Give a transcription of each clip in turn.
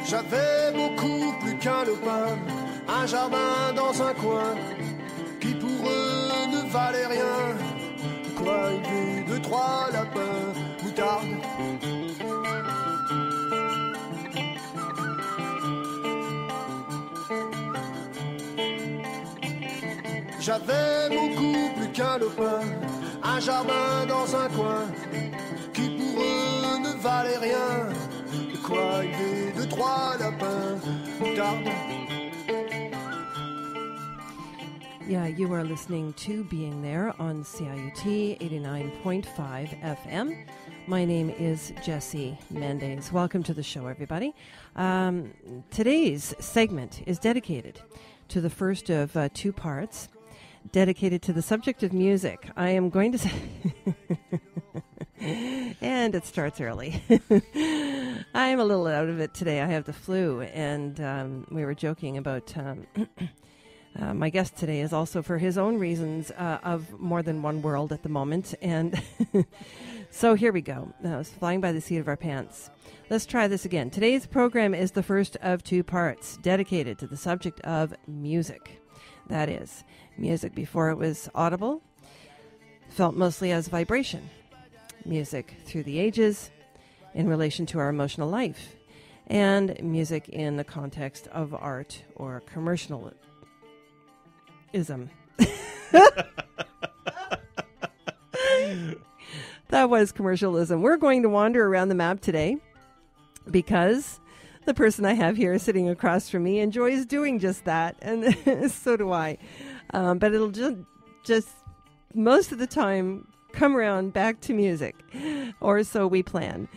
J'avais beaucoup plus qu'un lopin, un jardin dans un coin, qui pour eux ne valait rien. Quoi, élever deux, trois lapins, moutarde. J'avais beaucoup plus qu'un lopin, un jardin dans un coin, qui pour eux ne valait rien. Quoi, élever deux, trois lapins, moutarde. Yeah, you are listening to Being There on CIUT 89.5 FM. My name is Jesse Mendes. Welcome to the show, everybody. Today's segment is dedicated to the first of two parts, dedicated to the subject of music. I am going to say... And it starts early. I am a little out of it today. I have the flu, and we were joking about... my guest today is also, for his own reasons, of more than one world at the moment. And so here we go. I was flying by the seat of our pants. Let's try this again. Today's program is the first of two parts, dedicated to the subject of music. That is, music before it was audible, felt mostly as vibration. Music through the ages, in relation to our emotional life, and music in the context of art or commercialism. That was commercialism. We're going to wander around the map today because the person I have here sitting across from me enjoys doing just that, and so do I. But it'll just most of the time come around back to music, or so we plan.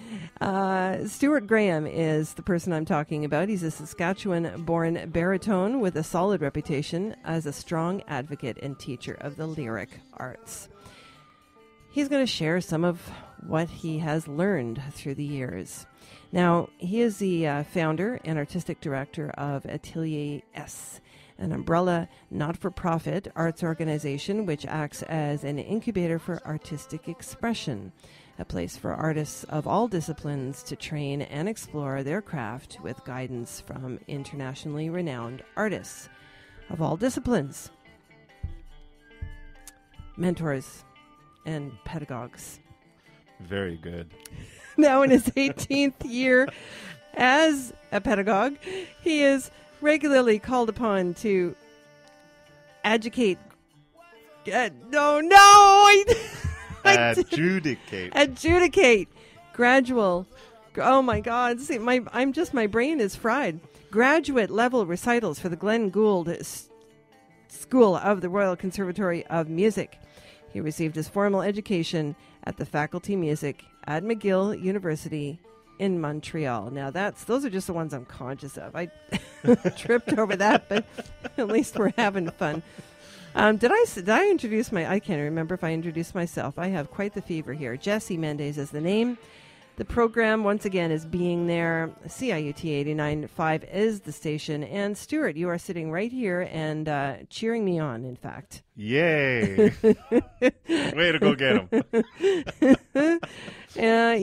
Stuart Graham is the person I'm talking about. He's a Saskatchewan-born baritone with a solid reputation as a strong advocate and teacher of the lyric arts. He's going to share some of what he has learned through the years. Now, he is the founder and artistic director of Atelier S, an umbrella not-for-profit arts organization which acts as an incubator for artistic expression, a place for artists of all disciplines to train and explore their craft with guidance from internationally renowned artists of all disciplines, mentors, and pedagogues. Very good. Now in his 18th year as a pedagogue, he is regularly called upon to adjudicate. Adjudicate gradual. Oh my God! See, my brain is fried. Graduate level recitals for the Glenn Gould School of the Royal Conservatory of Music. He received his formal education at the Faculty Music at McGill University in Montreal. Now those are just the ones I'm conscious of. I tripped over that, but at least we're having fun. Did I introduce I can't remember if I introduced myself. I have quite the fever here. Jesse Mendes is the name. The program, once again, is Being There. CIUT 89.5 is the station. And Stuart, you are sitting right here and cheering me on, in fact. Yay. Way to go get him.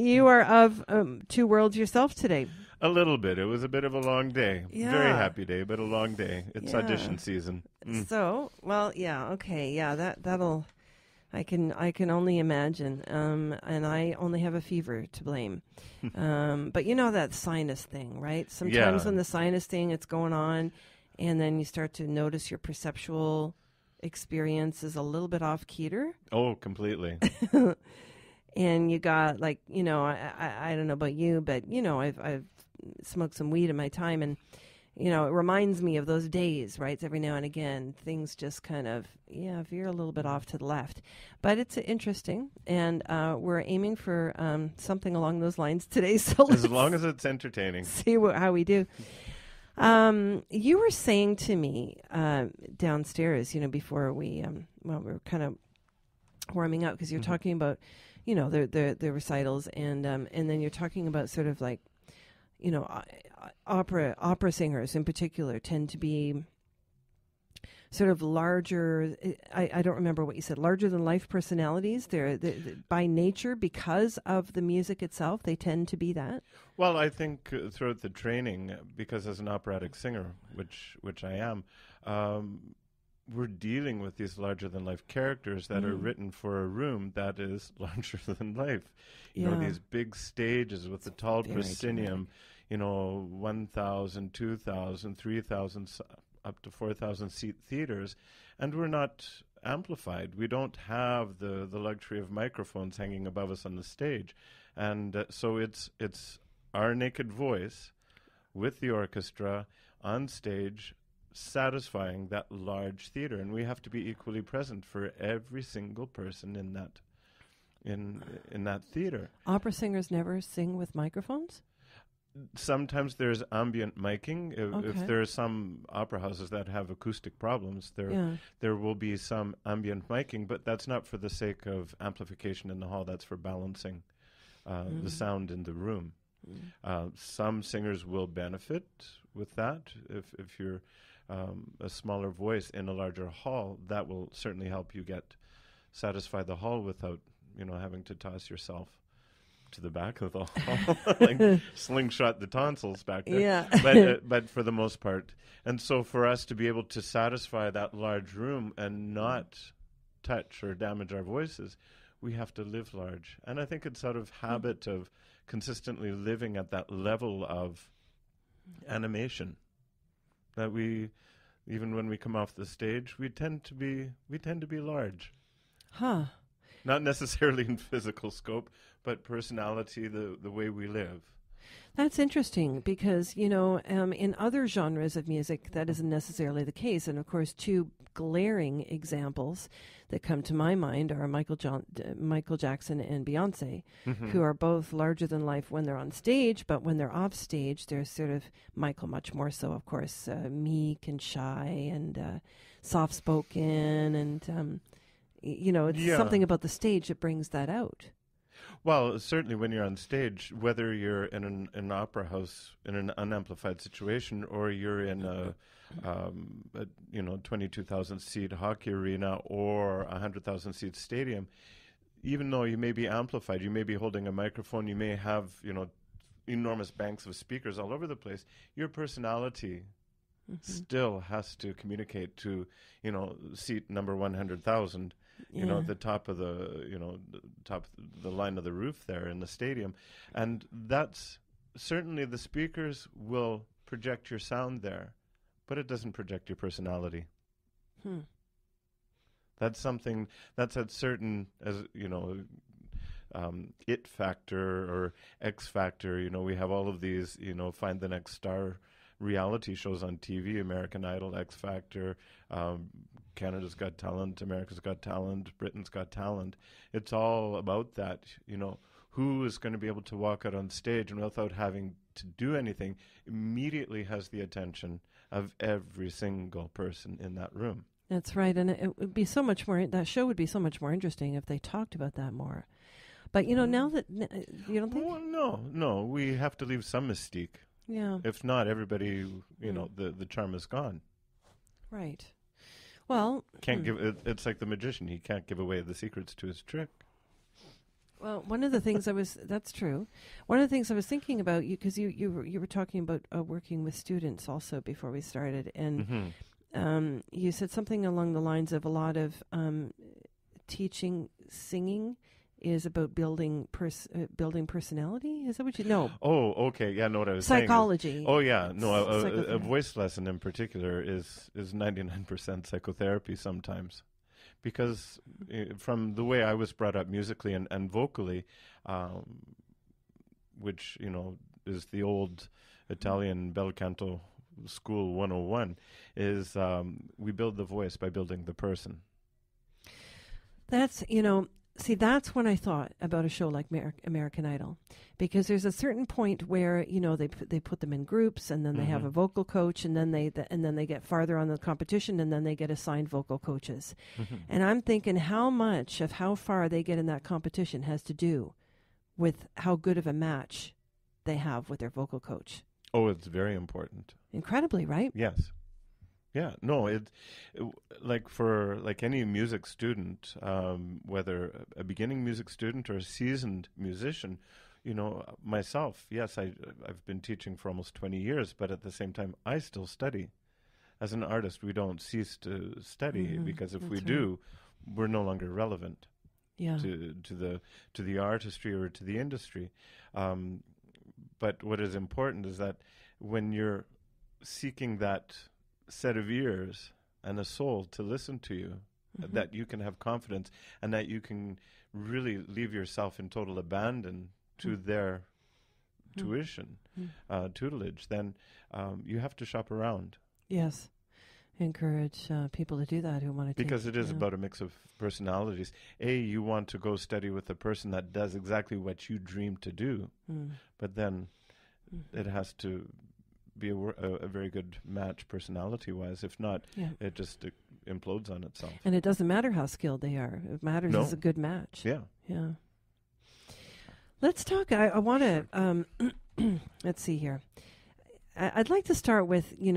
You are of two worlds yourself today. A little bit. It was a bit of a long day. Yeah. Very happy day, but a long day. It's audition season. So, well, yeah, okay. Yeah, that'll... I can only imagine, and I only have a fever to blame. But you know that sinus thing, right? Sometimes when the sinus thing, it's going on, and then you start to notice your perceptual experience is a little bit off-keter. Oh, completely. And you got, like, I don't know about you, but, I've smoked some weed in my time, you know, it reminds me of those days, right? Every now and again, things just kind of, veer a little bit off to the left. But it's interesting, and we're aiming for something along those lines today. So as long as it's entertaining. See how we do. You were saying to me downstairs, you know, before we were kind of warming up, because you're talking about, you know, the recitals, and then you're talking about sort of like, you know, opera singers in particular tend to be sort of larger. I don't remember what you said. Larger than life personalities. They're by nature, because of the music itself, they tend to be that. Well, I think throughout the training, because as an operatic singer, which I am, we're dealing with these larger than life characters that are written for a room that is larger than life. You know, these big stages with the tall proscenium, you know, 1,000, 2,000, 3,000, up to 4,000 seat theaters, and we're not amplified. We don't have the luxury of microphones hanging above us on the stage. And so it's our naked voice with the orchestra on stage, satisfying that large theater, and we have to be equally present for every single person in that in that theater. Opera singers never sing with microphones? Sometimes there's ambient miking. If there are some opera houses that have acoustic problems, there will be some ambient miking, but that's not for the sake of amplification in the hall. That's for balancing the sound in the room. Some singers will benefit with that. If you're a smaller voice in a larger hall, that will certainly help you satisfy the hall without, you know, having to toss yourself to the back of the hall, like slingshot the tonsils back there. Yeah. But for the most part. And so for us to be able to satisfy that large room and not touch or damage our voices, we have to live large. And I think it's out of habit of consistently living at that level of animation that we, even when we come off the stage, we tend to be large. Huh. Not necessarily in physical scope, but personality, the way we live. That's interesting because, you know, in other genres of music, that isn't necessarily the case. And, of course, two glaring examples that come to my mind are Michael Jackson and Beyonce, who are both larger than life when they're on stage, but when they're off stage, they're sort of, Michael much more so, of course, meek and shy and soft-spoken and... you know, it's something about the stage that brings that out. Well, certainly when you're on stage, whether you're in an opera house in an unamplified situation or you're in a 22,000 seat hockey arena or a 100,000 seat stadium, even though you may be amplified, you may be holding a microphone, you may have, you know, enormous banks of speakers all over the place, your personality still has to communicate to, you know, seat number 100,000. You know, at the top of the line of the roof there in the stadium. And that's certainly the speakers will project your sound there, but it doesn't project your personality. That's something, that's a certain, as you know, it factor or X factor. You know, we have all of these, you know, Find the Next Star reality shows on TV, American Idol, X Factor, Canada's Got Talent, America's Got Talent, Britain's Got Talent. It's all about that, you know, who is going to be able to walk out on stage and without having to do anything, immediately has the attention of every single person in that room. That's right, and it would be so much more, that show would be so much more interesting if they talked about that more. But, you know, now that, you don't think? Well, no, we have to leave some mystique. Yeah. If not, everybody, you know, the charm is gone. Right. Well, can't give it. It's like the magician; he can't give away the secrets to his trick. Well, one of the things that's true. One of the things I was thinking about, because you were talking about working with students also before we started, and you said something along the lines of a lot of teaching singing is about building personality. Is that what you know? Oh, okay. Yeah, no, what I was psychology. Saying is, oh, yeah. No, a voice lesson in particular is 99% psychotherapy sometimes. Because from the way I was brought up musically and vocally, which, you know, is the old Italian bel canto School 101 is we build the voice by building the person. That's, that's when I thought about a show like American Idol, because there's a certain point where, they put them in groups, and then they have a vocal coach, and then they get farther on the competition, and then they get assigned vocal coaches. And I'm thinking how much of how far they get in that competition has to do with how good of a match they have with their vocal coach. Oh, it's very important. Incredibly, right? Yes. Yeah, no, like any music student, whether a beginning music student or a seasoned musician, myself, yes, I've been teaching for almost 20 years, but at the same time, I still study. As an artist, we don't cease to study, because if we do, we're no longer relevant to the artistry or to the industry. But what is important is that when you're seeking that set of ears and a soul to listen to you, that you can have confidence and that you can really leave yourself in total abandon to their tuition, tutelage, then you have to shop around. Yes. Encourage people to do that who want to because it is about a mix of personalities. You want to go study with a person that does exactly what you dream to do, but then it has to be a very good match personality-wise. If not, it just implodes on itself. And it doesn't matter how skilled they are. It matters is a good match. Yeah. Let's talk. I want to, let's see here. I'd like to start with, you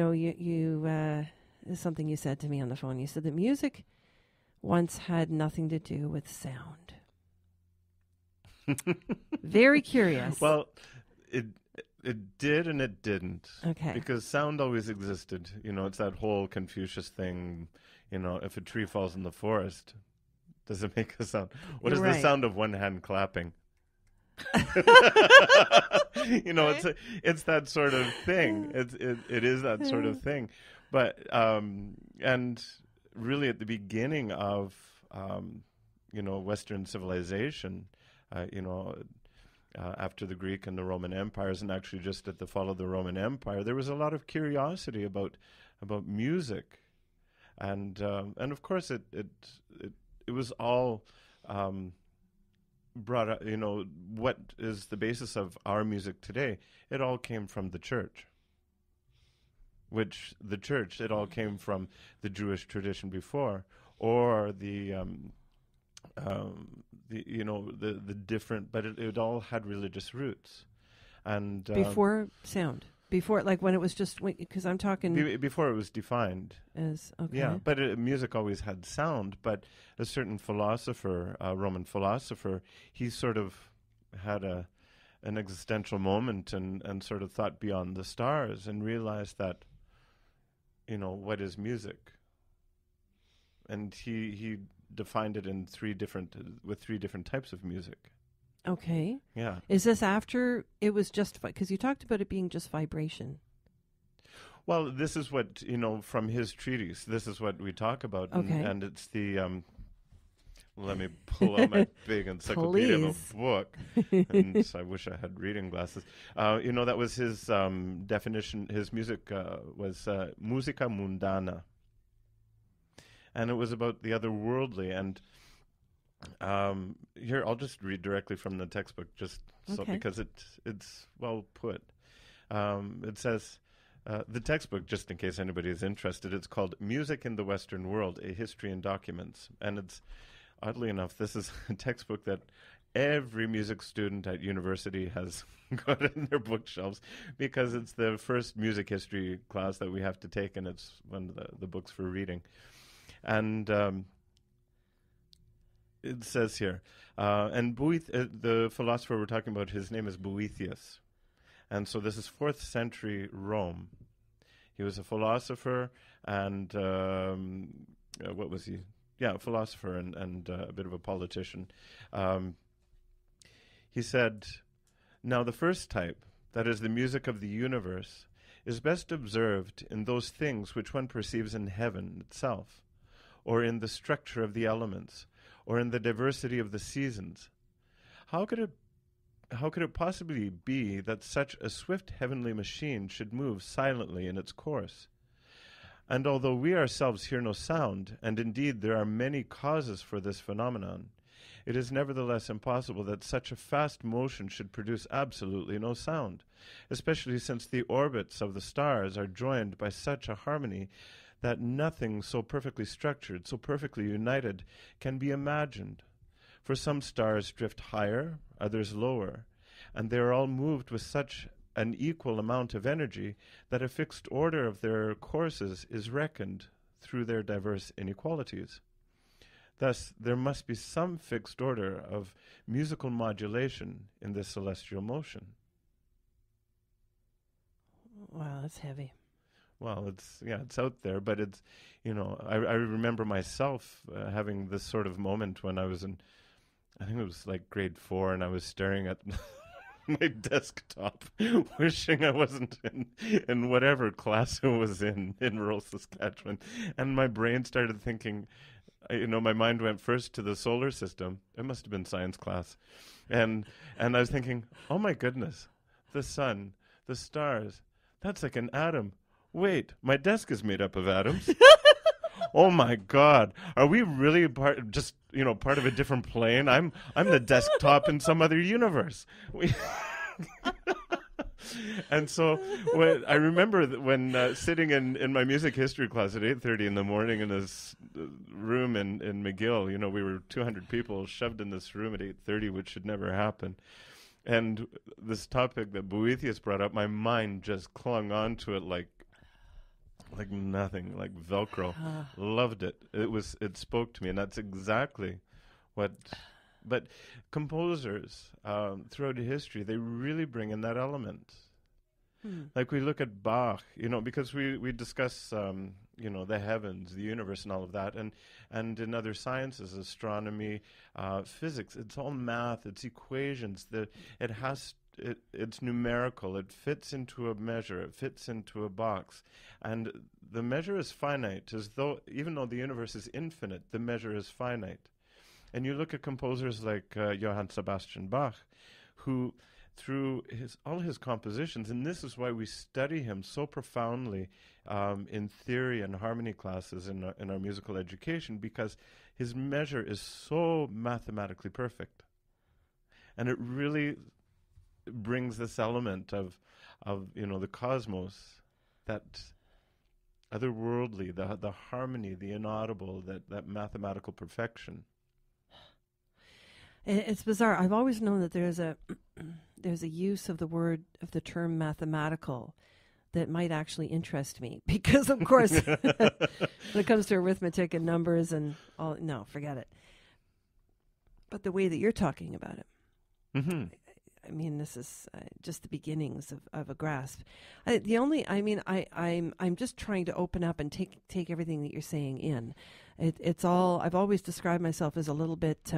something you said to me on the phone. You said that music once had nothing to do with sound. Very curious. Well, it did and it didn't. Okay. Because sound always existed. It's that whole Confucius thing. If a tree falls in the forest, does it make a sound? What is the sound of one hand clapping? It's that sort of thing. It is that sort of thing. But and really at the beginning of Western civilization, after the Greek and the Roman empires, and actually just at the fall of the Roman Empire, there was a lot of curiosity about music, and of course it was all brought up. What is the basis of our music today? It all came from the church. It all came from the Jewish tradition before, or the different, but it all had religious roots, and before sound, before like when it was just because I'm talking before it was defined as but music always had sound. But a certain philosopher, a Roman philosopher, he sort of had an existential moment and sort of thought beyond the stars and realized that what is music, and he defined it in three different types of music. Okay. Yeah. Is this after it was just because you talked about it being just vibration? Well, this is what from his treatise. This is what we talk about, okay. and it's the. Let me pull out my big encyclopedia of a book. And so I wish I had reading glasses. That was his definition. His music was musica mundana. And it was about the otherworldly. And here, I'll just read directly from the textbook, because it's well put. It says, the textbook, just in case anybody is interested, it's called Music in the Western World, A History in Documents. And it's, oddly enough, this is a textbook that every music student at university has got in their bookshelves, because it's the first music history class that we have to take, and it's one of the books for reading. And it says here, and the philosopher we're talking about, his name is Boethius. And so this is 4th century Rome. He was a philosopher and, what was he? Yeah, a philosopher and a bit of a politician. He said, now the first type, that is the music of the universe, is best observed in those things which one perceives in heaven itself, or in the structure of the elements, or in the diversity of the seasons. How could it how could it possibly be that such a swift heavenly machine should move silently in its course? And although we ourselves hear no sound, and indeed there are many causes for this phenomenon, it is nevertheless impossible that such a fast motion should produce absolutely no sound, especially since the orbits of the stars are joined by such a harmony that nothing so perfectly structured, so perfectly united, can be imagined. For some stars drift higher, others lower, and they are all moved with such an equal amount of energy that a fixed order of their courses is reckoned through their diverse inequalities. Thus, there must be some fixed order of musical modulation in this celestial motion. Wow, that's heavy. Well, it's out there, but it's, I remember myself having this sort of moment when I was in, I think it was like grade 4, and I was staring at my desktop, wishing I wasn't in whatever class I was in rural Saskatchewan. And my brain started thinking, my mind went first to the solar system. It must have been science class. And I was thinking, oh my goodness, the sun, the stars, that's like an atom. Wait, my desk is made up of atoms. Oh my God, are we really part of a different plane? I'm the desktop in some other universe. And so I remember when sitting in my music history class at 8:30 in the morning in this room in McGill, we were 200 people shoved in this room at 8:30, which should never happen. And this topic that Boethius brought up, my mind just clung on to it like nothing, like Velcro. Loved it. It spoke to me, and that's exactly what. But composers throughout history, they really bring in that element. Like we look at Bach, because we discuss the heavens, the universe, and all of that, and in other sciences, astronomy, physics, it's all math, it's equations. It's numerical. It fits into a measure. It fits into a box. And the measure is finite, even though the universe is infinite, the measure is finite. And you look at composers like Johann Sebastian Bach, who, through all his compositions, and this is why we study him so profoundly in theory and harmony classes in our musical education, because his measure is so mathematically perfect. And it really brings this element of the cosmos, that otherworldly, the harmony, the inaudible, that mathematical perfection. It's bizarre. I've always known that there's a use of the term mathematical that might actually interest me, because of course when it comes to arithmetic and numbers and all, no, forget it. But the way that you're talking about it, I mean, this is just the beginnings of a grasp. I'm just trying to open up and take everything that you're saying in. It's all, I've always described myself as a little bit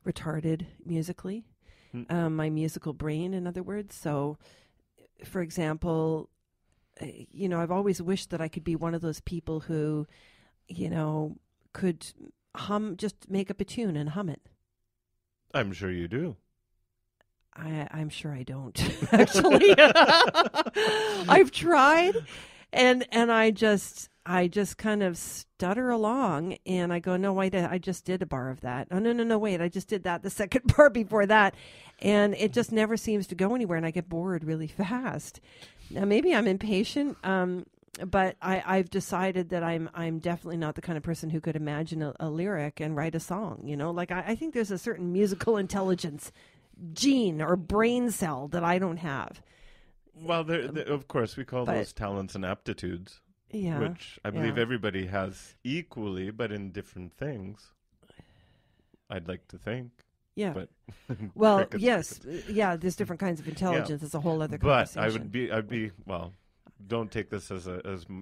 retarded musically, my musical brain, in other words. So, for example, I've always wished that I could be one of those people who, could just make up a tune and hum it. I'm sure you do. I'm sure I don't, actually. I've tried, and I just kind of stutter along, and I go, no, wait, I just did a bar of that. Oh, no, wait, I just did that the second bar before that. And it just never seems to go anywhere, and I get bored really fast. Now, maybe I'm impatient, but I've decided that I'm definitely not the kind of person who could imagine a lyric and write a song, Like, I think there's a certain musical intelligence gene or brain cell that I don't have. Well, of course, we call those talents and aptitudes. Yeah, which I believe everybody has equally, but in different things. I'd like to think. Yeah. But well, yes. Yeah, there's different kinds of intelligence. It's a whole other conversation. But I'd be well, don't take this as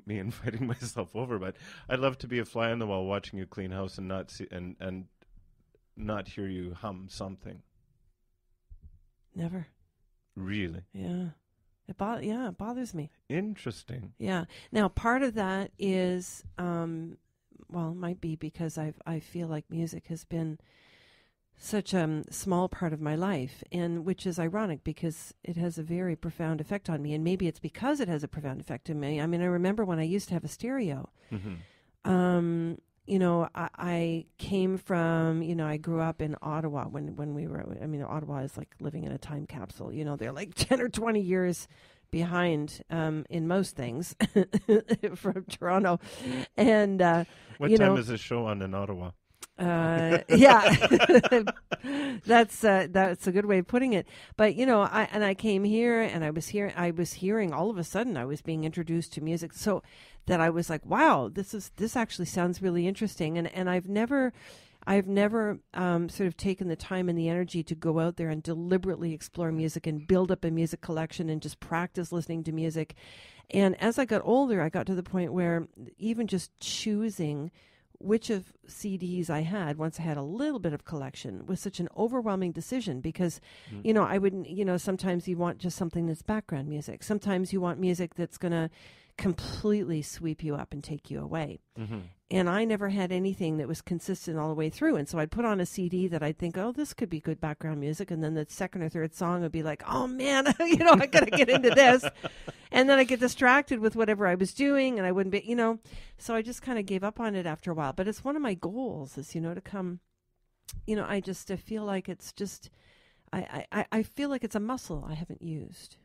me inviting myself over, but I'd love to be a fly on the wall watching you clean house and not see and not hear you hum something. Never. Really? Yeah. It bothers me. Interesting. Yeah. Now, part of that is, it might be because I feel like music has been such a small part of my life, and which is ironic because it has a very profound effect on me. And maybe it's because it has a profound effect on me. I mean, I remember when I used to have a stereo. I came from, I grew up in Ottawa when we were, Ottawa is like living in a time capsule. They're like 10 or 20 years behind in most things from Toronto. And, what time is this show on in Ottawa? Yeah, that's a good way of putting it. But I came here and I was hearing all of a sudden I was being introduced to music, so that I was like, wow, this actually sounds really interesting. And I've never sort of taken the time and the energy to go out there and deliberately explore music and build up a music collection and just practice listening to music. And as I got older, I got to the point where even just choosing which of CDs I had, once I had a little bit of collection, was such an overwhelming decision because, I wouldn't, sometimes you want just something that's background music. Sometimes you want music that's going to completely sweep you up and take you away. And I never had anything that was consistent all the way through. And so I'd put on a CD that I'd think, oh, this could be good background music. And then the second or third song would be like, oh, man, I got to get into this. And then I get distracted with whatever I was doing and I wouldn't be, So I just kind of gave up on it after a while. But it's one of my goals is, to come, I feel like it's just, I feel like it's a muscle I haven't used.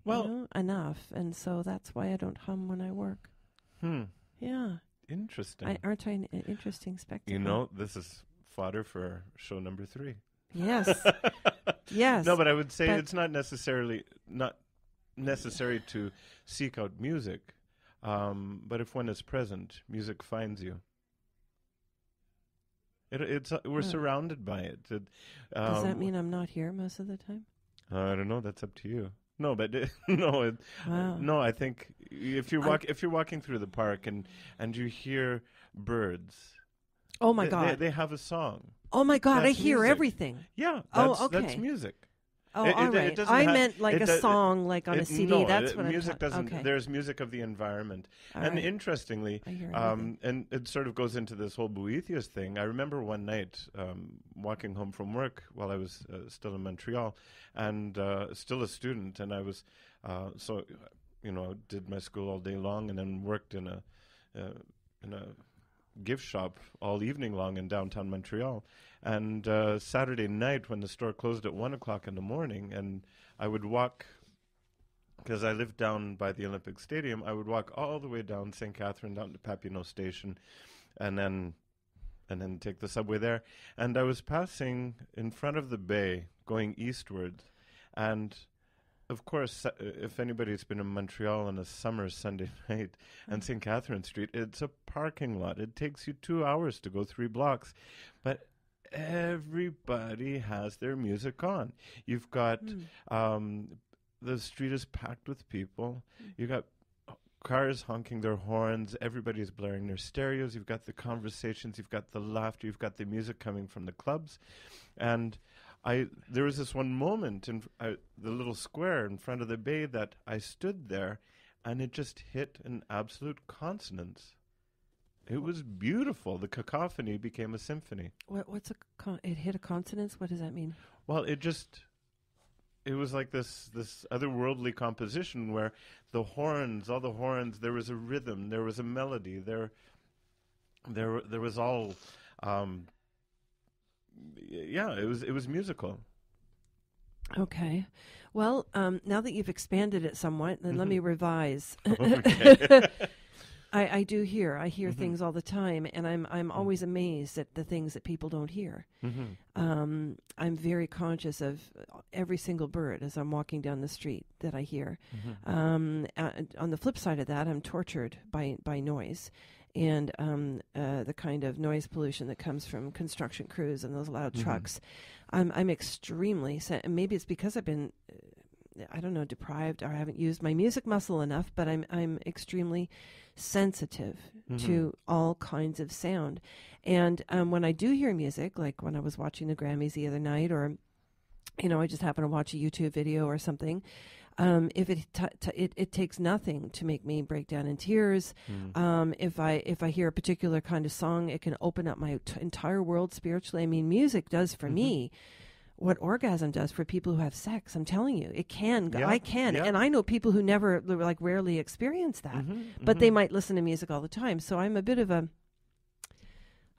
Well, enough. And so that's why I don't hum when I work. Yeah. Interesting. Aren't I an interesting spectacle? This is fodder for show number 3. Yes. Yes. No, but I would say it's not necessary to seek out music. But if one is present, music finds you. We're surrounded by it. Does that mean I'm not here most of the time? I don't know. That's up to you. No, but no. Wow. No, I think if you're walking through the park and you hear birds. Oh my God! They have a song. Oh my God! That's I hear music. Everything. Yeah. Okay. That's music. Oh, all right. I meant like a song, like on a CD. No, that's what music doesn't. Okay. There's music of the environment, and interestingly, and it sort of goes into this whole Boethius thing. I remember one night walking home from work while I was still in Montreal, and still a student, and I was did my school all day long, and then worked in a gift shop all evening long in downtown Montreal. And Saturday night when the store closed at 1 o'clock in the morning, and I would walk, because I lived down by the Olympic Stadium, I would walk all the way down St. Catherine, down to Papineau Station, and then take the subway there. And I was passing in front of the bay, going eastward, and of course, if anybody's been in Montreal on a summer Sunday night and St. Catherine Street, it's a parking lot. It takes you 2 hours to go 3 blocks. But everybody has their music on. You've got the street is packed with people. You've got cars honking their horns. Everybody's blaring their stereos. You've got the conversations. You've got the laughter. You've got the music coming from the clubs. And there was this one moment in the little square in front of the bay that I stood there, and it just hit an absolute consonance. It was beautiful. The cacophony became a symphony. It hit a consonance? What does that mean? Well, it was like this otherworldly composition where all the horns, there was a rhythm, there was a melody, there was all, it was musical. Okay. Well, now that you've expanded it somewhat, then let me revise. Okay. I hear things all the time, and I'm always amazed at the things that people don't hear. I'm very conscious of every single bird as I'm walking down the street that I hear. On the flip side of that, I'm tortured by noise and the kind of noise pollution that comes from construction crews and those loud trucks. I'm extremely maybe it's because I've been deprived, or I haven't used my music muscle enough, but I'm extremely sensitive to all kinds of sound. And when I do hear music, like when I was watching the Grammys the other night, or I just happen to watch a YouTube video or something, If it takes nothing to make me break down in tears. If I hear a particular kind of song, it can open up my entire world spiritually. I mean, music does for me what orgasm does for people who have sex. I'm telling you, it can. Yeah, I can. yeah. And I know people who never, like, rarely experience that, but they might listen to music all the time. So I'm a bit of a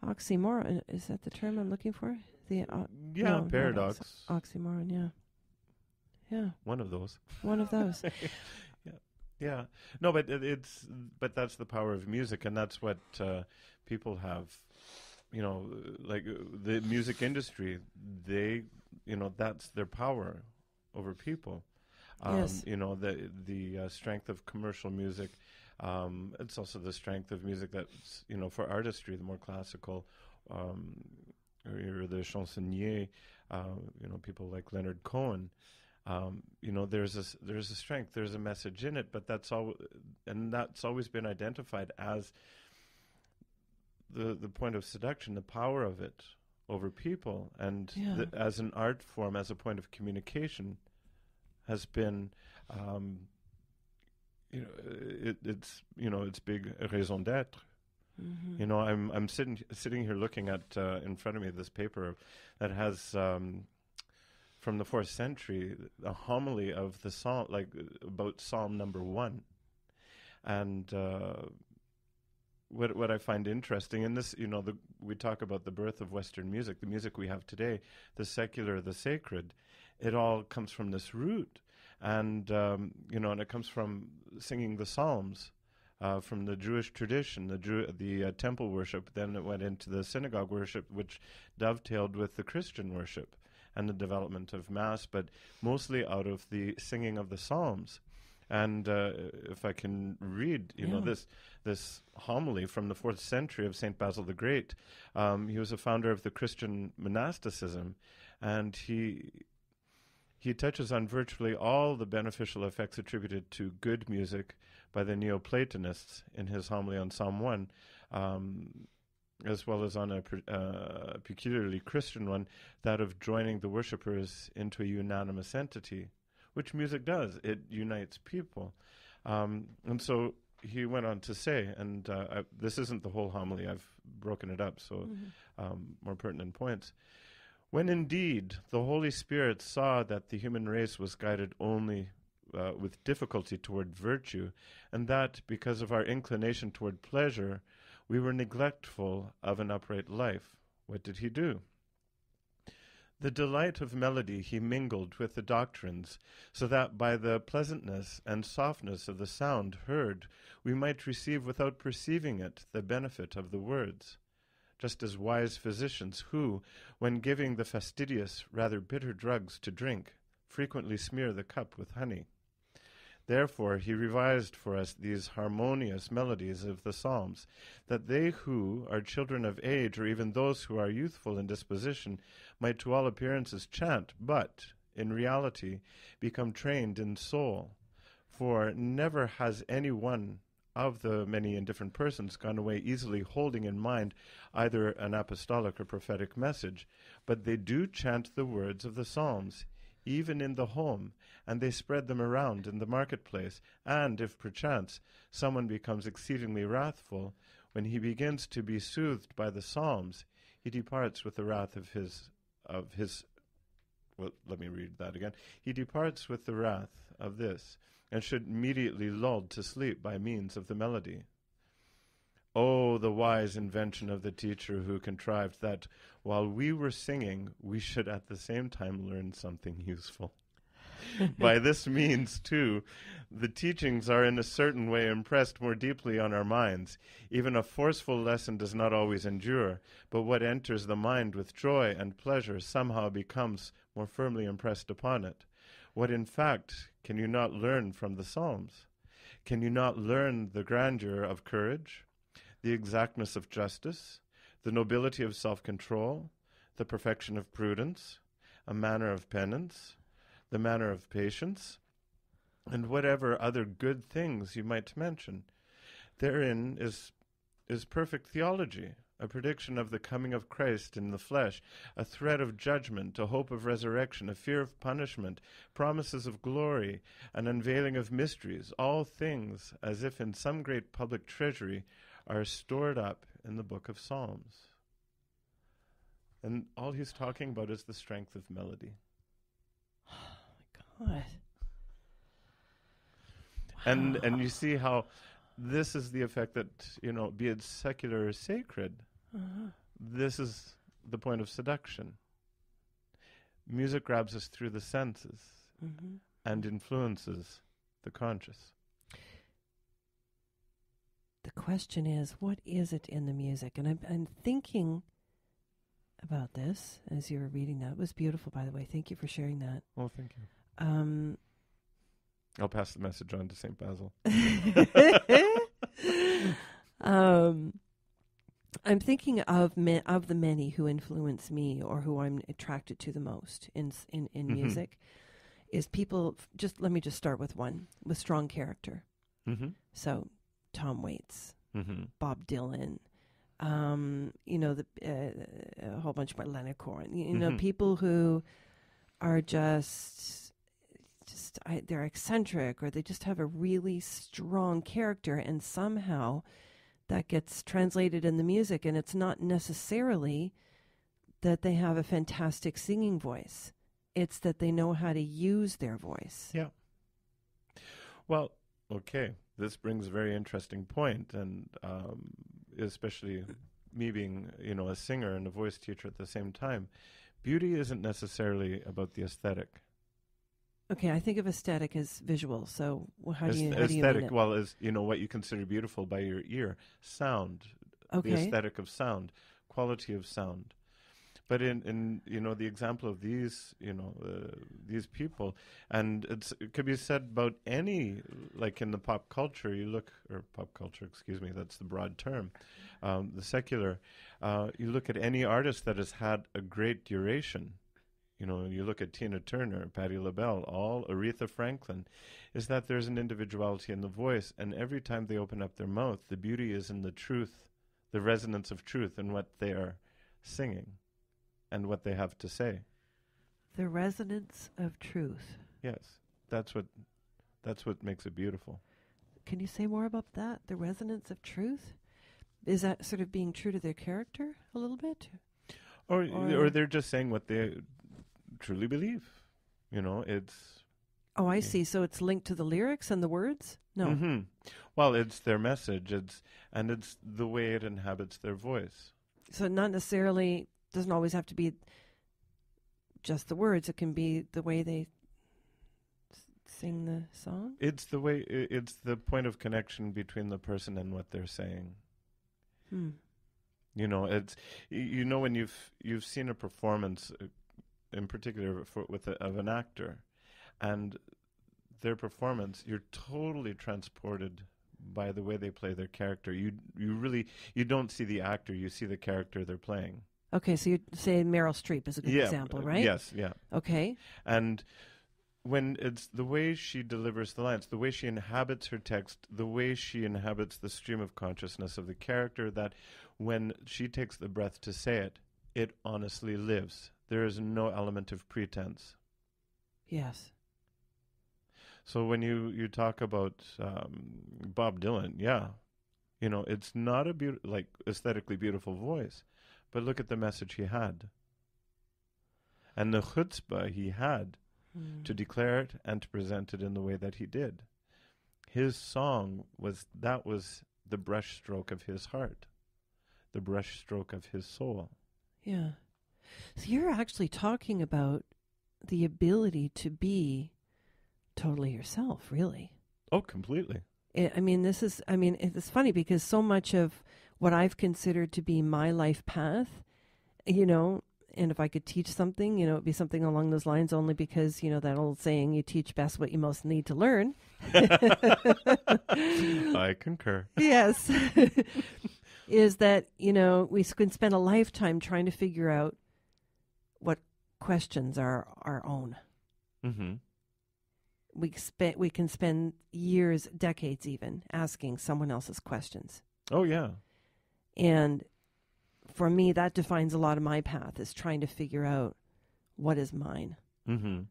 oxymoron. Is that the term I'm looking for? Paradox. Oxymoron, yeah. Yeah. One of those. One of those. Yeah. No, but but that's the power of music, and that's what people have. You know, like the music industry, that's their power over people. Yes. You know, the strength of commercial music. It's also the strength of music that's, for artistry, the more classical, or the chansonnier, people like Leonard Cohen. There's a strength, there's a message in it, but that's always been identified as the point of seduction, the power of it over people, and as an art form, as a point of communication, has been, it's big raison d'être. I'm sitting here looking at in front of me this paper that has from the 4th century a homily of the psalm, like about Psalm number 1, and what I find interesting in this, we talk about the birth of Western music, the music we have today, the secular, the sacred. It all comes from this root, and and it comes from singing the Psalms, from the Jewish tradition, the temple worship. Then it went into the synagogue worship, which dovetailed with the Christian worship and the development of Mass, but mostly out of the singing of the Psalms. And if I can read, this homily from the 4th century of St. Basil the Great, he was a founder of the Christian monasticism, and he touches on virtually all the beneficial effects attributed to good music by the Neoplatonists in his homily on Psalm 1, as well as on a peculiarly Christian one, that of joining the worshippers into a unanimous entity, which music does. It unites people. And so he went on to say, and this isn't the whole homily, I've broken it up, so more pertinent points. When indeed the Holy Spirit saw that the human race was guided only with difficulty toward virtue, and that because of our inclination toward pleasure, we were neglectful of an upright life, what did he do? The delight of melody he mingled with the doctrines, so that by the pleasantness and softness of the sound heard, we might receive without perceiving it the benefit of the words, just as wise physicians who, when giving the fastidious, rather bitter drugs to drink, frequently smear the cup with honey. Therefore he revised for us these harmonious melodies of the Psalms, that they who are children of age, or even those who are youthful in disposition, might to all appearances chant, but, in reality, become trained in soul. For never has any one of the many indifferent persons gone away easily holding in mind either an apostolic or prophetic message, but they do chant the words of the Psalms, even in the home, and they spread them around in the marketplace, and if perchance someone becomes exceedingly wrathful, when he begins to be soothed by the Psalms, he departs with the wrath of his well, let me read that again. He departs with the wrath of this, and should immediately lulled to sleep by means of the melody. Oh, the wise invention of the teacher who contrived that while we were singing, we should at the same time learn something useful. By this means, too, the teachings are in a certain way impressed more deeply on our minds. Even a forceful lesson does not always endure, but what enters the mind with joy and pleasure somehow becomes more firmly impressed upon it. What, in fact, can you not learn from the Psalms? Can you not learn the grandeur of courage, the exactness of justice, the nobility of self-control, the perfection of prudence, a manner of penance, the manner of patience, and whatever other good things you might mention? Therein is perfect theology, a prediction of the coming of Christ in the flesh, a threat of judgment, a hope of resurrection, a fear of punishment, promises of glory, an unveiling of mysteries, all things, as if in some great public treasury, are stored up in the book of Psalms. And all he's talking about is the strength of melody. Oh, my God. Wow. And you see how this is the effect that, be it secular or sacred, this is the point of seduction. Music grabs us through the senses and influences the conscious. The question is, what is it in the music? And I'm thinking about this as you were reading that. It was beautiful, by the way. Thank you for sharing that. Oh, thank you. I'll pass the message on to St. Basil. I'm thinking of the many who influence me or who I'm attracted to the most in music is people. Let me just start with one with strong character. So Tom Waits, Bob Dylan, a whole bunch of Leonard Cohen. People who are just they're eccentric, or they just have a really strong character, and somehow that gets translated in the music, and it's not necessarily that they have a fantastic singing voice. It's that they know how to use their voice. Yeah. Well, okay. This brings a very interesting point, and especially me being, a singer and a voice teacher at the same time. Beauty isn't necessarily about the aesthetic. Okay, I think of aesthetic as visual. So how do you mean aesthetic? it? Well, is what you consider beautiful by your ear, sound. Okay. The aesthetic of sound, quality of sound. But in the example of these these people, and it could be said about any, like in the pop culture, that's the broad term, the secular. You look at any artist that has had a great duration. You look at Tina Turner, Patti LaBelle, all Aretha Franklin, is that there's an individuality in the voice, and every time they open up their mouth, the beauty is in the truth, the resonance of truth in what they are singing and what they have to say. The resonance of truth. Yes, that's what makes it beautiful. Can you say more about that? The resonance of truth? Is that sort of being true to their character a little bit? Or they're just saying what they truly believe. It's... Oh, I see. So it's linked to the lyrics and the words? No. Well, it's their message. It's the way it inhabits their voice. So not necessarily, doesn't always have to be just the words. It can be the way they sing the song? It's the way, it's the point of connection between the person and what they're saying. It's, when you've seen a performance, in particular of an actor, and their performance, you're totally transported by the way they play their character. You don't see the actor, you see the character they're playing. Okay, so you're saying Meryl Streep is a good example, right? Yes, yeah. Okay. And when it's the way she delivers the lines, the way she inhabits her text, the way she inhabits the stream of consciousness of the character, that when she takes the breath to say it, it honestly lives. There is no element of pretense. Yes. So when you talk about Bob Dylan, it's not a aesthetically beautiful voice, but look at the message he had. And the chutzpah he had to declare it and to present it in the way that he did. His song was the brushstroke of his heart, the brushstroke of his soul. Yeah. So you're actually talking about the ability to be totally yourself, really. Oh, completely. It's funny because so much of what I've considered to be my life path, and if I could teach something, it'd be something along those lines, only because, that old saying, you teach best what you most need to learn. I concur. Yes. Is that, we can spend a lifetime trying to figure out what questions are our own. Mm-hmm. We can spend years, decades even, asking someone else's questions. Oh, yeah. And for me, that defines a lot of my path, is trying to figure out what is mine. Mm-hmm.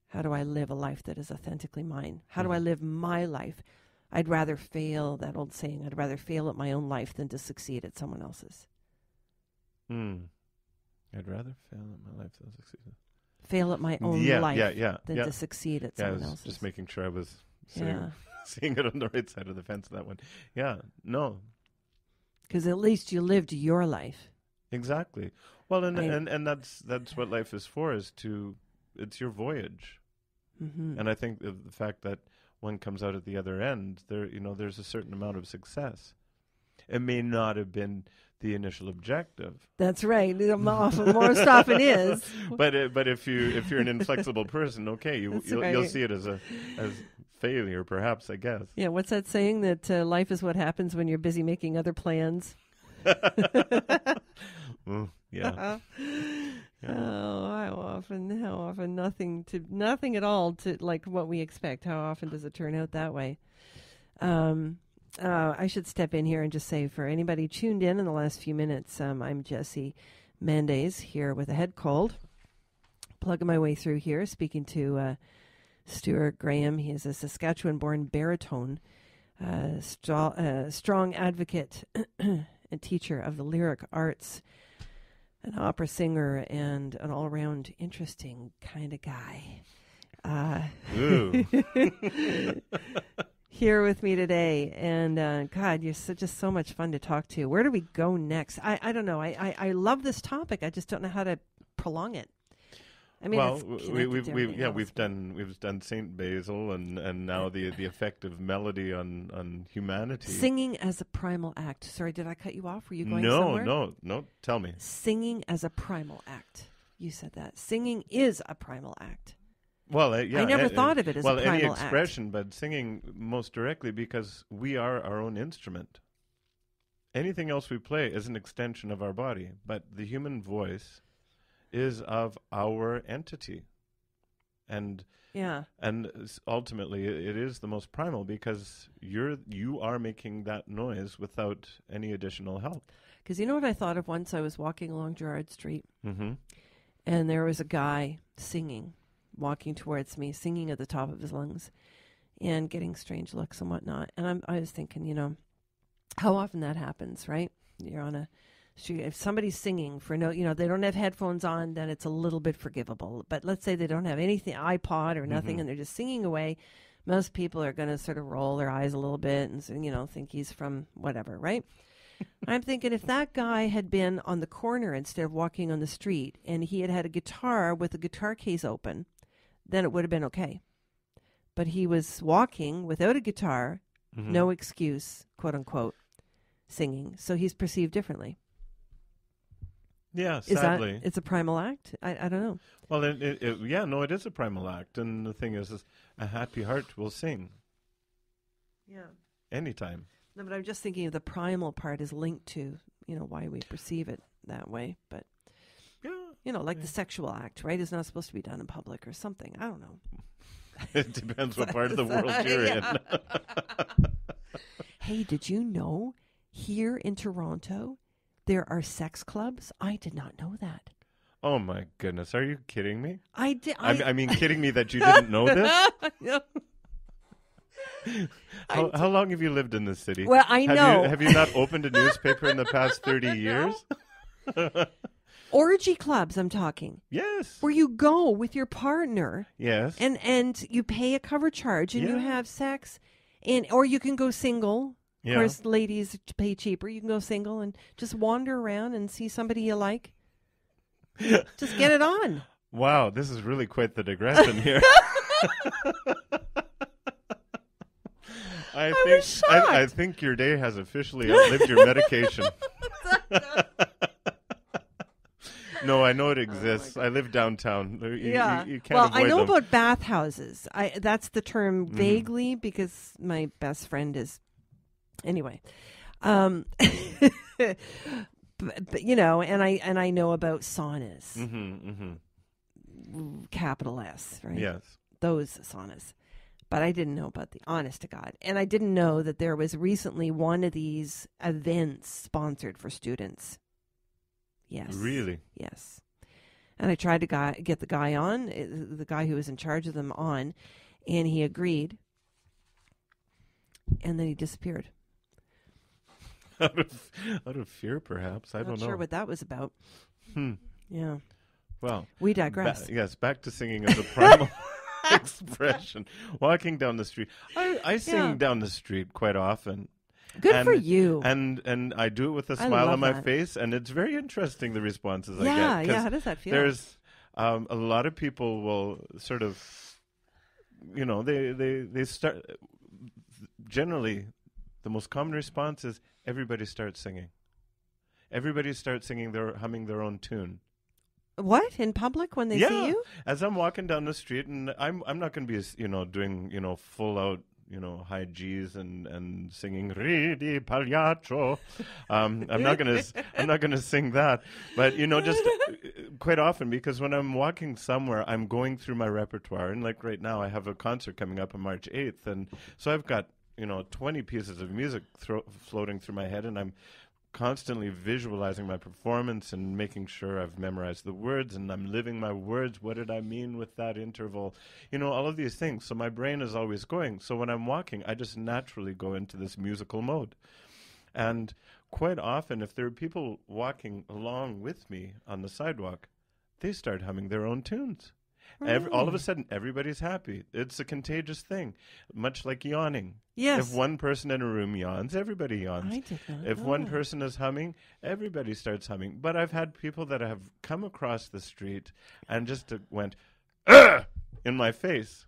How do I live a life that is authentically mine? How do I live my life? I'd rather fail, that old saying, I'd rather fail at my own life than to succeed at someone else's. I'd rather fail at my life than succeed. Fail at my own life than to succeed at someone else's. Just making sure I was seeing it on the right side of the fence, that one. Yeah, no. Because at least you lived your life. Exactly. Well, and that's what life is for, it's your voyage. Mm-hmm. And I think the fact that one comes out at the other end, there's a certain amount of success. It may not have been the initial objective. That's right. Most often is. But if you're an inflexible person, okay, you'll see it as failure, perhaps, I guess. Yeah. What's that saying, that life is what happens when you're busy making other plans? Yeah. Oh, how often nothing at all to like what we expect. How often does it turn out that way? I should step in here and just say, for anybody tuned in the last few minutes, I'm Jesse Mendes here with a head cold, plugging my way through here, speaking to Stuart Graham. He is a Saskatchewan-born baritone, strong advocate and teacher of the lyric arts, an opera singer, and an all-around interesting kind of guy. Ooh. Here with me today, and God, you're just so much fun to talk to. Where do we go next? I don't know. I love this topic. I just don't know how to prolong it. I mean, well, we've done Saint Basil, and now the effective melody on humanity. Singing as a primal act. Sorry, did I cut you off? Were you going somewhere? No. Tell me. Singing as a primal act. You said that. Singing is a primal act. Well, I never thought of it as a primal act. Well, any expression, but singing most directly, because we are our own instrument. Anything else we play is an extension of our body, but the human voice is of our entity. And ultimately it is the most primal, because you are making that noise without any additional help. Because you know what I thought of once? I was walking along Gerrard Street, mm-hmm. and there was a guy singing, walking towards me, singing at the top of his lungs and getting strange looks and whatnot. And I was thinking, how often that happens, right? You're on a street. If somebody's singing for they don't have headphones on, then it's a little bit forgivable. But let's say they don't have anything, iPod or nothing, mm-hmm. and they're just singing away. Most people are going to sort of roll their eyes a little bit and, think he's from whatever, right? I'm thinking, if that guy had been on the corner instead of walking on the street, and he had a guitar with the guitar case open, then it would have been okay. But he was walking without a guitar, mm-hmm. no excuse, quote unquote, singing. So he's perceived differently. Yeah, sadly. It's a primal act? I don't know. Well, it is a primal act. And the thing is a happy heart will sing. Yeah. Anytime. No, but I'm just thinking of the primal part is linked to, why we perceive it that way. But, like the sexual act, right, is not supposed to be done in public or something. I don't know. It depends what part of the world you're in. Hey, did you know here in Toronto there are sex clubs? I did not know that. Oh, my goodness. Are you kidding me? I did. I mean, kidding me that you didn't know this? No. How long have you lived in this city? Well, I know. Have you not opened a newspaper in the past 30 years? Orgy clubs, I'm talking. Yes. Where you go with your partner. Yes. And you pay a cover charge and you have sex, or you can go single. Yeah. Of course, ladies pay cheaper. You can go single and just wander around and see somebody you like. Just get it on. Wow, this is really quite the digression here. I think your day has officially outlived your medication. No, I know it exists. I live downtown. You can't avoid I know them. about bathhouses. That's the term vaguely because my best friend is. Anyway, but and I know about saunas. Capital S, right? Yes. Those saunas. But I didn't know about the honest to God. And I didn't know that there was recently one of these events sponsored for students. Yes. Really? Yes. And I tried to get the guy on, the guy who was in charge of them on, and he agreed. And then he disappeared. out of fear, perhaps. I don't know. Not sure what that was about. Yeah. Well, We digress. yes, back to singing as a primal expression. Walking down the street. I sing down the street quite often. Good for you. And I do it with a smile on my face, and it's very interesting, the responses I get. Yeah, how does that feel? There's a lot of people will sort of, they start, generally, the most common response is everybody starts singing. Everybody starts singing, humming their own tune. What? In public when they see you? As I'm walking down the street, and I'm not going to be, doing, full out, high G's and singing "Ridi Pagliaccio." I'm not gonna sing that, but just quite often, because when I'm walking somewhere, I'm going through my repertoire, and like right now, I have a concert coming up on March 8th, and so I've got 20 pieces of music floating through my head, and I'm constantly visualizing my performance and making sure I've memorized the words and I'm living my words. What did I mean with that interval? All of these things. So my brain is always going. So when I'm walking, I just naturally go into this musical mode. And quite often, if there are people walking along with me on the sidewalk, they start humming their own tunes. All of a sudden, everybody's happy. It's a contagious thing, much like yawning. Yes. If one person in a room yawns, everybody yawns. I did not If know one that. person is humming, everybody starts humming. But I've had people that have come across the street and just went, "Ugh!" in my face.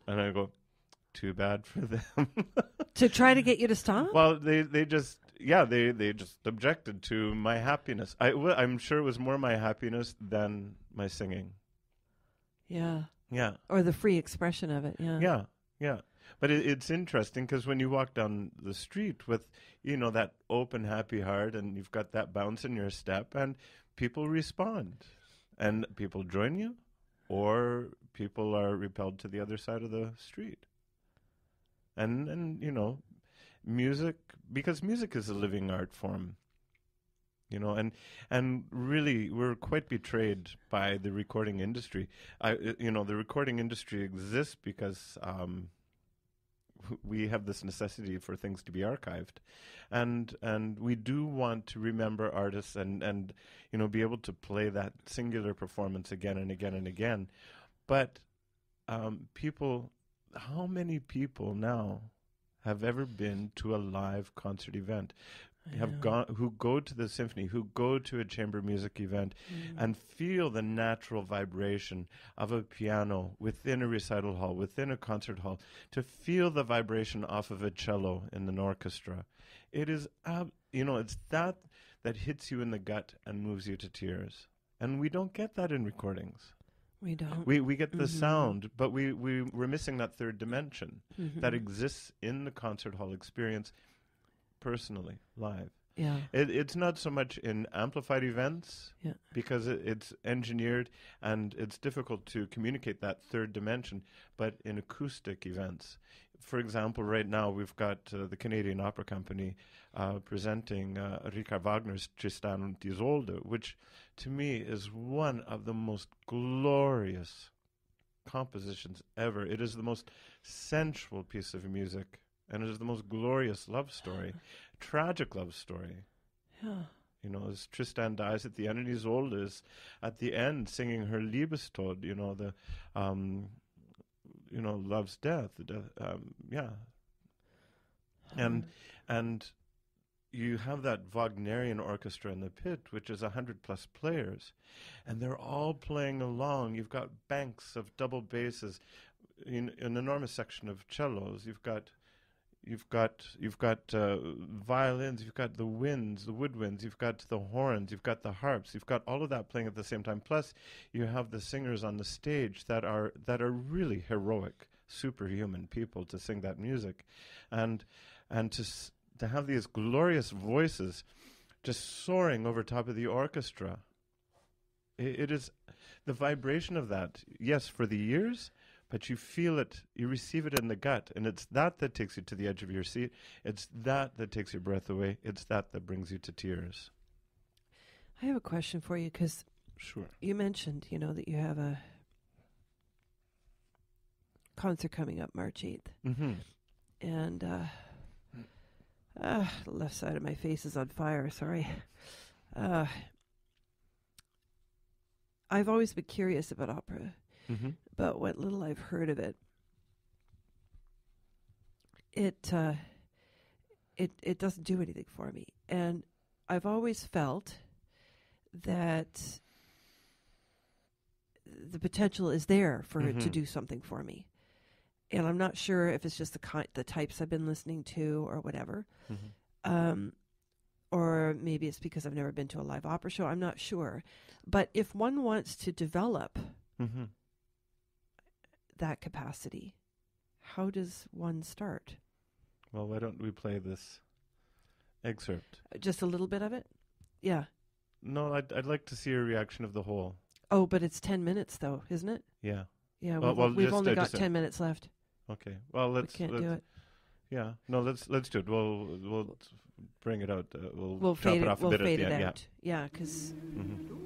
And I go, too bad for them. To try to get you to stop? Well, they just objected to my happiness. I'm sure it was more my happiness than my singing. Yeah. Yeah. Or the free expression of it. Yeah. Yeah. But it's interesting because when you walk down the street with, that open, happy heart, and you've got that bounce in your step, and people respond, and people join you, or people are repelled to the other side of the street. And music, because music is a living art form. And really, we're quite betrayed by the recording industry. The recording industry exists because we have this necessity for things to be archived, and we do want to remember artists and be able to play that singular performance again and again and again. But how many people now have ever been to a live concert event? Who go to the symphony, who go to a chamber music event, and feel the natural vibration of a piano within a recital hall, within a concert hall, to feel the vibration off of a cello in an orchestra. It is, it's that hits you in the gut and moves you to tears. And we don't get that in recordings. We don't. We get the sound, but we're missing that third dimension that exists in the concert hall experience. Personally, live. Yeah. It's not so much in amplified events because it's engineered and it's difficult to communicate that third dimension, but in acoustic events. For example, right now we've got the Canadian Opera Company presenting Richard Wagner's Tristan und Isolde, which to me is one of the most glorious compositions ever. It is the most sensual piece of music. And it is the most glorious love story, tragic love story. Yeah. As Tristan dies at the end, and Isolde is at the end singing her Liebestod, the, love's death. Yeah. And you have that Wagnerian orchestra in the pit, which is 100+ players, and they're all playing along. You've got banks of double basses, an enormous section of cellos. You've got violins, you've got the winds, the woodwinds, you've got the horns, you've got the harps, you've got all of that playing at the same time. Plus, you have the singers on the stage that are really heroic, superhuman people to sing that music, and to have these glorious voices just soaring over top of the orchestra. It is the vibration of that. Yes, for the ears. But you feel it, you receive it in the gut, and it's that takes you to the edge of your seat. It's that takes your breath away. It's that brings you to tears. I have a question for you, because Sure. you mentioned, that you have a concert coming up March 8th. Mm-hmm. And the left side of my face is on fire, sorry. I've always been curious about opera, Mm-hmm. but what little I've heard of it, it doesn't do anything for me. And I've always felt that the potential is there for it to do something for me. And I'm not sure if it's just the types I've been listening to or whatever. Mm-hmm. Or maybe it's because I've never been to a live opera show. I'm not sure. But if one wants to develop Mm-hmm. that capacity, how does one start? Well, why don't we play this excerpt? Just a little bit of it? Yeah. No, I'd like to see a reaction of the whole. Oh, but it's 10 minutes, though, isn't it? Yeah. Yeah, Well, we've just, only got just 10 minutes left. Okay. Well, We can't do it. Yeah. No, let's do it. We'll bring it out. We'll chop fade it it, off we'll a bit fade at it the end. out. Yeah, because... Yeah. Mm-hmm.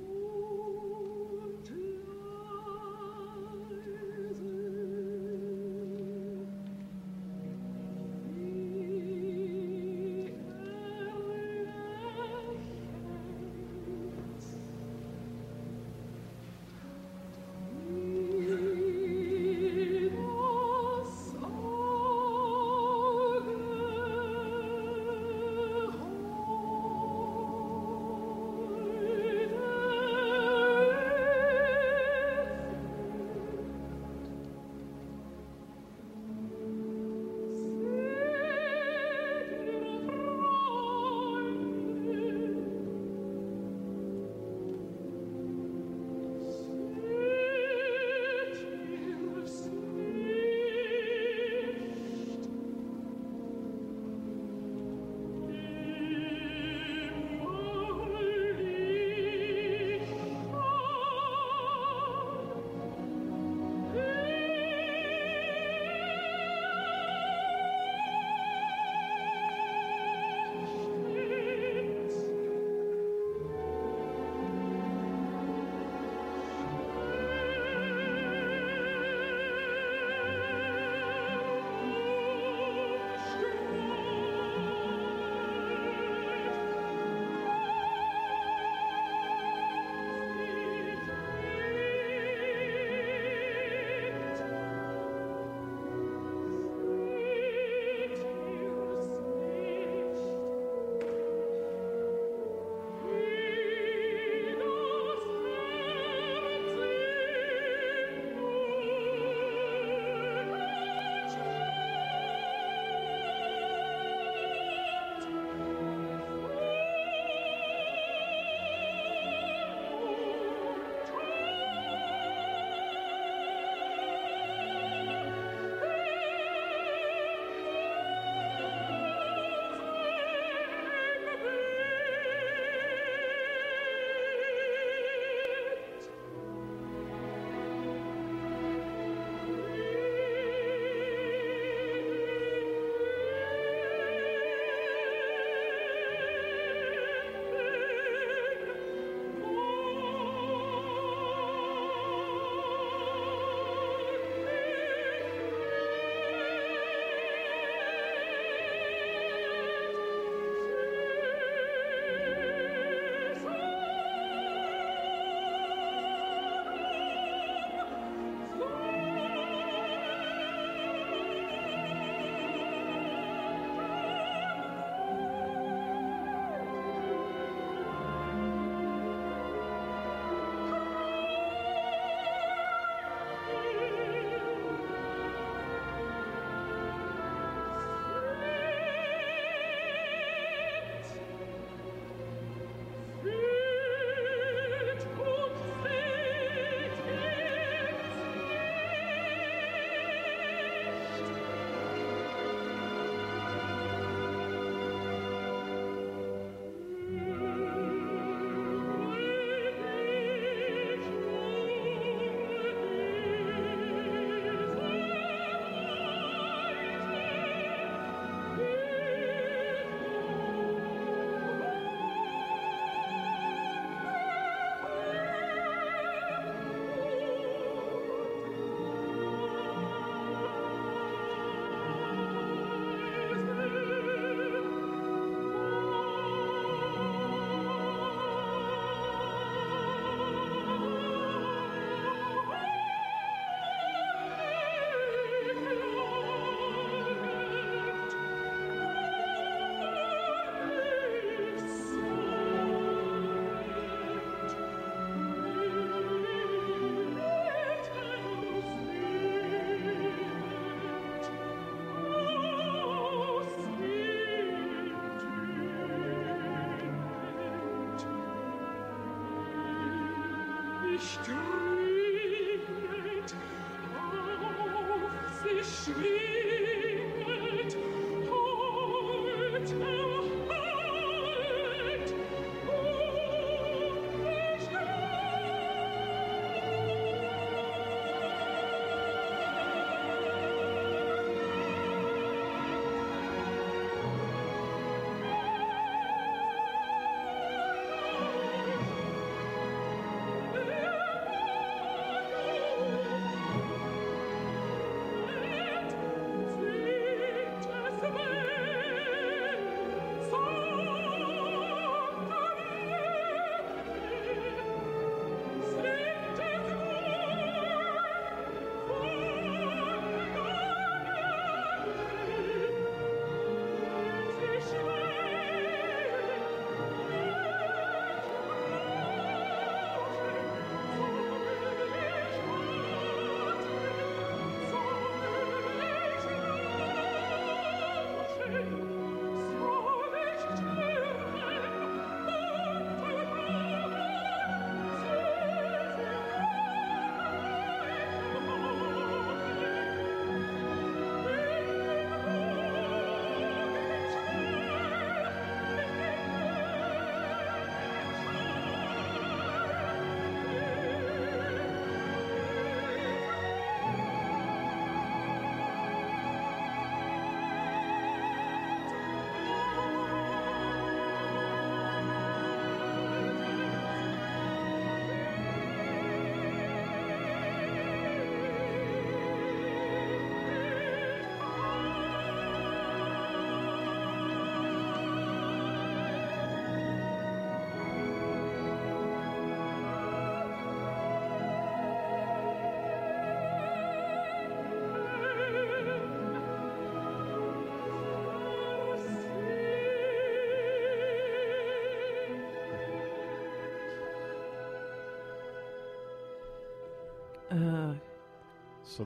So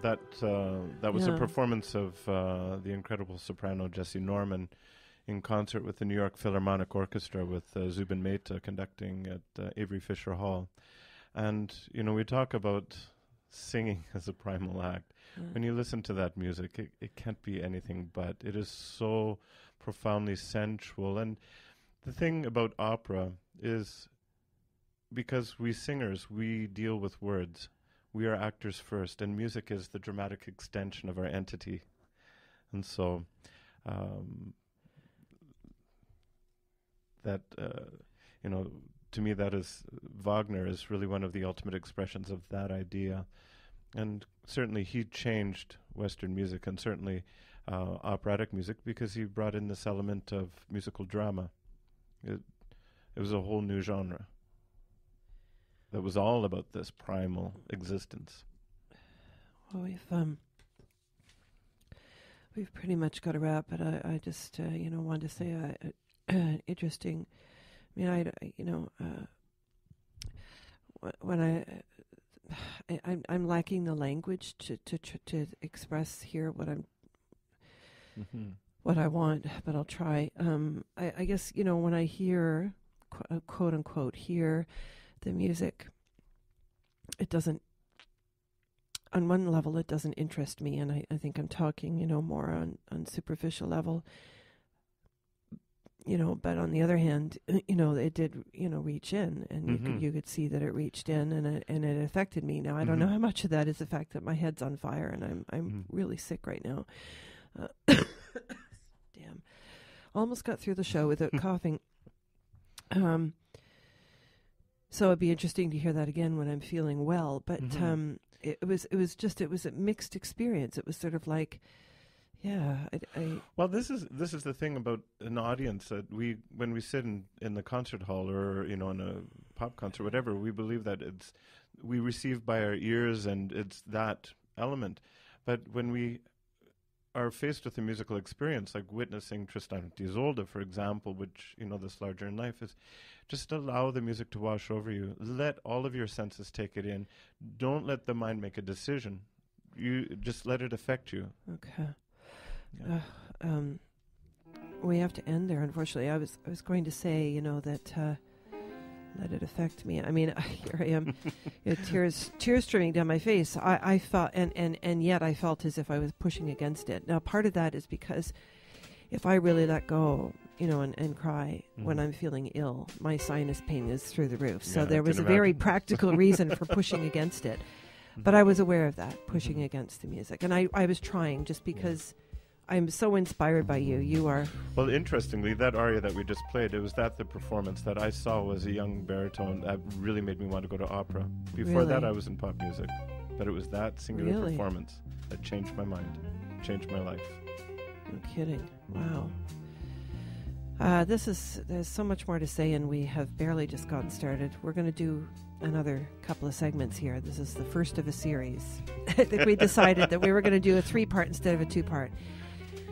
that was a performance of the incredible soprano Jessie Norman in concert with the New York Philharmonic Orchestra with Zubin Mehta conducting at Avery Fisher Hall. And, we talk about singing as a primal act. When you listen to that music, it can't be anything but. It is so profoundly sensual. And the thing about opera is, because we singers, we deal with words. We are actors first, and music is the dramatic extension of our entity. And so to me, that is, Wagner is really one of the ultimate expressions of that idea. And certainly he changed Western music, and certainly operatic music, because he brought in this element of musical drama. It was a whole new genre that was all about this primal existence. Well, we've pretty much got a wrap, but I just wanted to say interesting. I mean, when I'm lacking the language to express here what I'm what I want, but I'll try. I guess when I hear quote unquote hear the music, it doesn't, on one level it doesn't interest me, and I think I'm talking more on superficial level, but on the other hand, it did reach in, and you could see that it reached in, and it affected me. Now I don't know how much of that is the fact that my head's on fire and I'm really sick right now. Damn, almost got through the show without coughing. So it'd be interesting to hear that again when I'm feeling well. But it was a mixed experience. It was sort of like, Well, this is the thing about an audience, that when we sit in the concert hall or in a pop concert, whatever, we believe that we receive by our ears, and it's that element. But when we are faced with a musical experience, like witnessing Tristan and Isolde, for example, which, this larger in life is, just allow the music to wash over you. Let all of your senses take it in. Don't let the mind make a decision. You just let it affect you. Okay. Yeah. We have to end there, unfortunately. I was going to say, that let it affect me. I mean, here I am, tears streaming down my face. I felt, and yet I felt as if I was pushing against it. Now, part of that is because if I really let go, and cry when I'm feeling ill, my sinus pain is through the roof. So there was a very practical reason for pushing against it. But I was aware of that, pushing against the music. And I was trying just because I'm so inspired by you. You are... Well, interestingly, that aria that we just played, it was the performance that I saw as a young baritone that really made me want to go to opera. Before that, I was in pop music. But it was that singular performance that changed my mind, changed my life. No kidding. Wow. There's so much more to say, and we have barely just gotten started. We're going to do another couple of segments here. This is the first of a series. I think we decided that we were going to do a 3-part instead of a 2-part.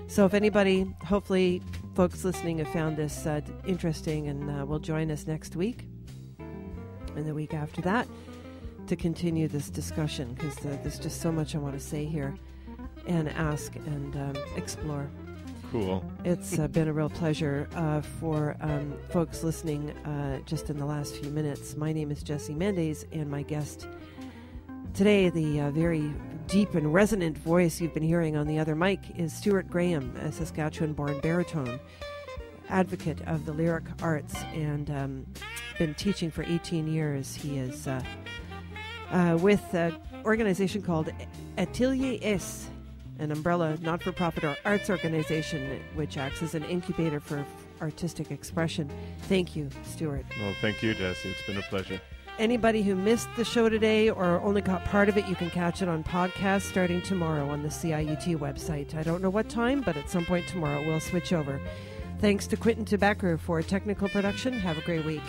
So if anybody, hopefully folks listening have found this interesting and will join us next week and the week after that to continue this discussion, because there's just so much I want to say here and ask and explore. Cool. It's been a real pleasure for folks listening just in the last few minutes. My name is Jesse Mendes, and my guest today, the very deep and resonant voice you've been hearing on the other mic, is Stuart Graham, a Saskatchewan-born baritone, advocate of the lyric arts, and been teaching for 18 years. He is with an organization called Atelier S, an umbrella not-for-profit or arts organization which acts as an incubator for artistic expression. Thank you, Stuart. Well, thank you, Jesse. It's been a pleasure. Anybody who missed the show today or only got part of it, you can catch it on podcast starting tomorrow on the CIUT website. I don't know what time, but at some point tomorrow we'll switch over. Thanks to Quentin Tobacco for technical production. Have a great week.